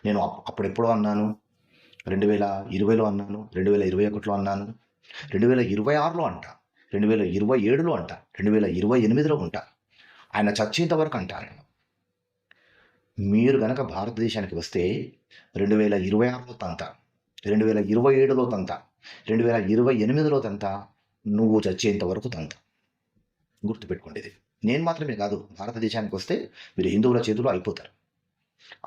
నేను అప్పుడెప్పుడో అన్నాను, 2020లో అన్నాను, 2021లో అన్నాను, 2026లో అంటా, 2027లో అంటా, 2028లో ఉంటా. ఆయన చచ్చేంత వరకు అంటా నేను. మీరు గనక భారతదేశానికి వస్తే 2026లో తంతా, 2027లో తంతా, 2028లో తంతా, నువ్వు చచ్చేంత వరకు తంతా. గుర్తుపెట్టుకోండి ఇది. నేను మాత్రమే కాదు, భారతదేశానికి వస్తే మీరు హిందువుల చేతిలో అయిపోతారు.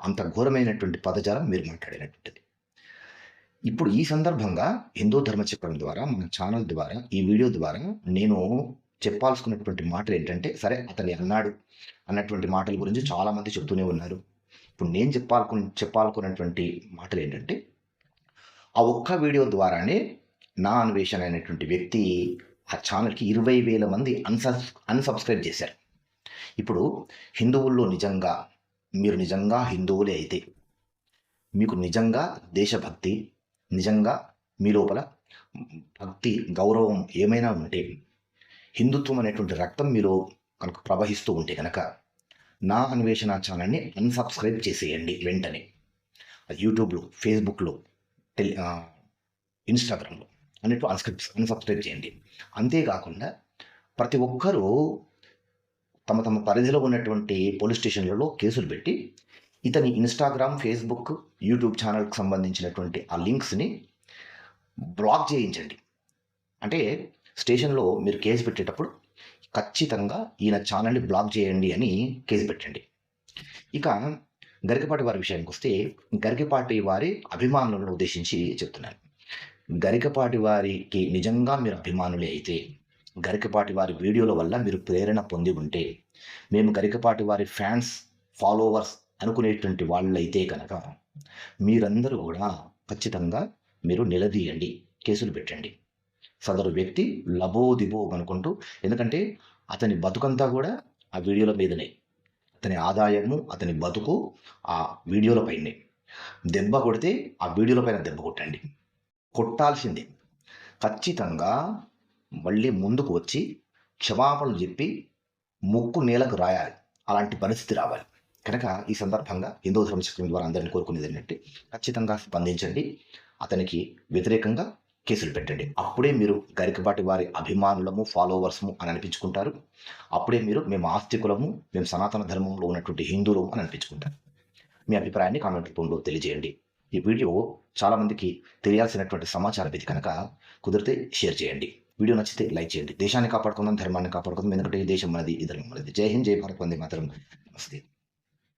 అంత ఘోరమైనటువంటి పదజాలం మీరు మాట్లాడినటువంటిది. ఇప్పుడు ఈ సందర్భంగా హిందూ ధర్మచక్రం ద్వారా, మన ఛానల్ ద్వారా, ఈ వీడియో ద్వారా నేను చెప్పాల్సుకున్నటువంటి మాటలు ఏంటంటే, సరే అతని అన్నాడు అన్నటువంటి మాటల గురించి చాలామంది చెప్తూనే ఉన్నారు. ఇప్పుడు నేను చెప్పాలనుకున్నటువంటి మాటలు ఏంటంటే, ఆ ఒక్క వీడియో ద్వారానే నా అన్వేషణ అనేటువంటి వ్యక్తి ఆ ఛానల్కి 20,000 మంది అన్సబ్స్క్రైబ్ చేశారు. ఇప్పుడు హిందువుల్లో మీరు నిజంగా హిందువులే అయితే, మీకు నిజంగా దేశభక్తి, నిజంగా మీ లోపల భక్తి, గౌరవం ఏమైనా ఉంటే, హిందుత్వం అనేటువంటి రక్తం మీలో కనుక ప్రవహిస్తూ ఉంటే కనుక, నా అన్వేషణ ఛానల్ని అన్సబ్స్క్రైబ్ చేసేయండి వెంటనే. యూట్యూబ్లో, ఫేస్బుక్లో, ఇన్స్టాగ్రామ్లో అన్నిట్లో అన్సబ్స్క్రైబ్ చేయండి. అంతేకాకుండా ప్రతి ఒక్కరూ తమ తమ పరిధిలో ఉన్నటువంటి పోలీస్ స్టేషన్లలో కేసులు పెట్టి, ఇతని ఇన్స్టాగ్రామ్, ఫేస్బుక్, యూట్యూబ్ ఛానల్కి సంబంధించినటువంటి ఆ లింక్స్ని బ్లాక్ చేయించండి. అంటే స్టేషన్లో మీరు కేసు పెట్టేటప్పుడు ఖచ్చితంగా ఈయన ఛానల్ని బ్లాక్ చేయండి అని కేసు పెట్టండి. ఇక గరికపాటి వారి విషయానికి వస్తే, గరికపాటి వారి అభిమానులను ఉద్దేశించి చెప్తున్నాను. గరికపాటి వారికి నిజంగా మీరు అభిమానులే అయితే, గరికపాటి వారి వీడియోల వల్ల మీరు ప్రేరణ పొంది ఉంటే, మేము గరికపాటి వారి ఫ్యాన్స్, ఫాలోవర్స్ అనుకునేటువంటి వాళ్ళైతే కనుక, మీరందరూ కూడా ఖచ్చితంగా మీరు నిలదీయండి, కేసులు పెట్టండి. సదరు వ్యక్తి లబోదిబో అనుకుంటూ, ఎందుకంటే అతని బతుకంతా కూడా ఆ వీడియోల మీదనే, అతని ఆదాయము, అతని బతుకు ఆ వీడియోల పైనే. దెబ్బ కొడితే ఆ వీడియోల పైన దెబ్బ కొట్టండి, కొట్టాల్సిందే. ఖచ్చితంగా మళ్ళీ ముందుకు వచ్చి క్షమాపణలు చెప్పి ముక్కు నేలకు రాయాలి. అలాంటి పరిస్థితి రావాలి. కనుక ఈ సందర్భంగా హిందూ ధర్మచక్రం ద్వారా అందరినీ కోరుకునేది ఏంటంటే, ఖచ్చితంగా స్పందించండి, అతనికి వ్యతిరేకంగా కేసులు పెట్టండి. అప్పుడే మీరు గరికపాటి వారి అభిమానులము, ఫాలోవర్స్ము అని అనిపించుకుంటారు. అప్పుడే మీరు మేము ఆస్తికులము, మేము సనాతన ధర్మంలో ఉన్నటువంటి హిందువులము అని అనిపించుకుంటారు. మీ అభిప్రాయాన్ని కామెంట్ రూపంలో తెలియజేయండి. ఈ వీడియో చాలామందికి తెలియాల్సినటువంటి సమాచారం ఇది కనుక కుదిరితే షేర్ చేయండి. వీడియో నచ్చితే లైక్ చేయండి. దేశాన్ని కాపాడుకుందాం, ధర్మాన్ని కాపాడుకుందాం. ఎందుకంటే ఈ దేశం మనది, ఈ ధర్మం మనది. జై హింద్, జై భారత్, వందే మాతరం. నమస్తే.